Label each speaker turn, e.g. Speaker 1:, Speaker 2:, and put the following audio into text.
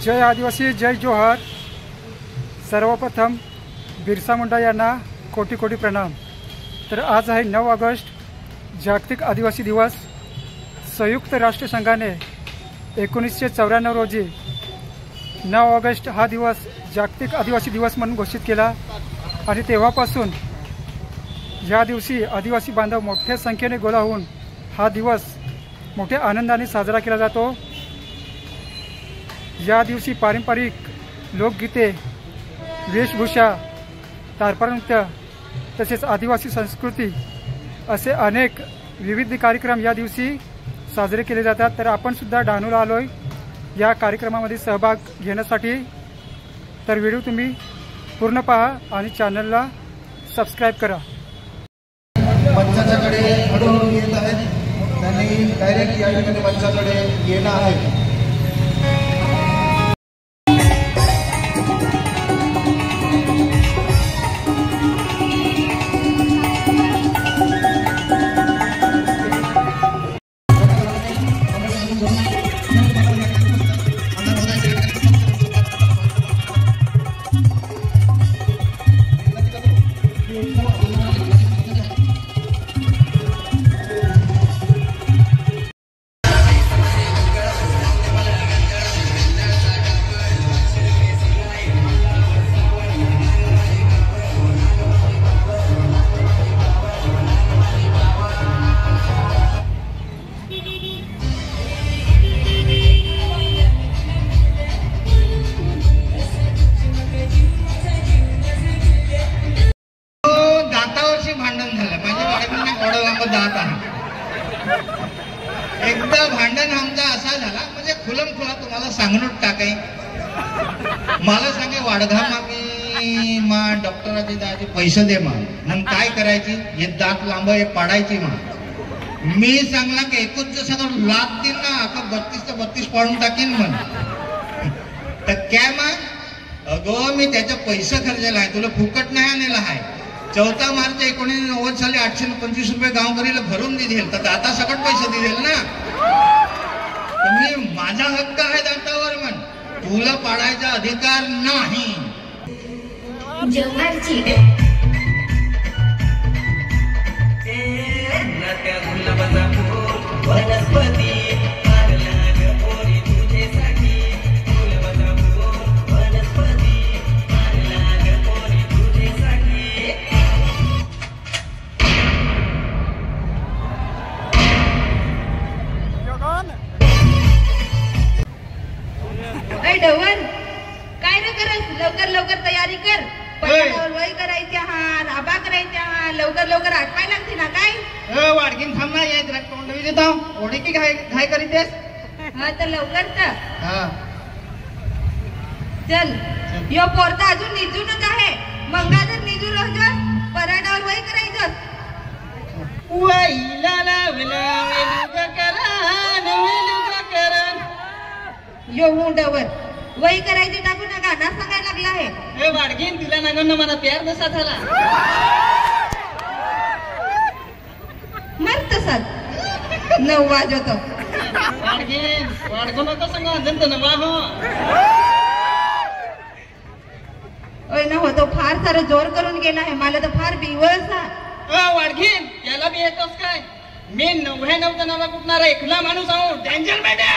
Speaker 1: जय आदिवासी, जय जोहार। सर्वप्रथम बिरसा मुंडा यांना कोटी कोटी प्रणाम। तर आज आहे 9 ऑगस्ट, जागतिक आदिवासी दिवस। संयुक्त राष्ट्रसंघाने 1994 रोजी 9 ऑगस्ट हा दिवस जागतिक आदिवासी दिवस म्हणून घोषित केला आणि तेव्हापासून या दिवशी आदिवासी बांधव मोठ्या संख्येने गोळा होऊन हा दिवस मोठ्या आनंदाने साजरा केला जातो। या दिवशी पारंपरिक लोकगीते, वेशभूषा, तारपा नृत्य तसेच आदिवासी संस्कृती असे अनेक विविध कार्यक्रम या दिवशी साजरे केले जातात। तर आपण सुद्धा डहाणूला आलोय या कार्यक्रमामध्ये सहभाग घेण्यासाठी। तर व्हिडिओ तुम्ही पूर्ण पहा आणि चॅनलला सबस्क्राइब करा।
Speaker 2: मंचाच्याकडे हळूहळू येत आहेत, त्यांनी डायरेक्ट या ठिकाणी मंचाकडे येणं आहे। एकदा भांडण आमचा असा झाला, म्हणजे खुलमखुला तुम्हाला सांगून टाकाय। मला सांगे वाडघा मागे मा डॉक्टराचे दाचे पैसे दे मग काय करायची, हे दात लांब हे पाडायची मग मी सांगला की एकूच जसं लात देईन ना आता 32 ते 32 पाडून टाकीन म्हण। तर काय मग अगो मी त्याचे पैसे खर्चला आहे, तुला फुकट नाही आणलेला आहे। 4 मार्च 1990 साली 825 रुपये गावकरीला भरून दिलेल, तर आता सकट पैसे दिलेल ना। तुम्ही माझा हक्क आहे दातावर म्हण, तुला पाडायचा अधिकार नाही। वनस्पती
Speaker 3: डवर काय रे करत, लवकर लवकर तयारी कर। वय करायचे हा, राबा करायचे हा, लवकर लवकर आटवाय लागते ना काय।
Speaker 2: वाडकीन थांब ना, याय जरा तोंड देता ओढी की घाय करीतेस।
Speaker 3: हा तर लवकर तर चल। यो पोरता अजून निजूनच आहे, मंगा जर निजू राहतो पराडावर वय करायचं।
Speaker 2: वैला लावला वेलुगा करण, वेलुगा करण।
Speaker 3: यो मुंडवर वय करायचे टाकू नका, ना सांगायला लागला आहे।
Speaker 2: ए वाडकीन तिला नगन मला प्यार नसा झाला
Speaker 3: मर तसाच 9 वाजतो।
Speaker 2: वाडकीन वाडको नको सांगा जंत नवा हो।
Speaker 3: ओय ना हो, तो फार सारं जोर करून गेला आहे, मला तर फार बिवळस आहे।
Speaker 2: वाडकीन याला बी येतोस काय? मी 99 जणांना कुठणारा एकला माणूस आहो, डेंजर बेटा।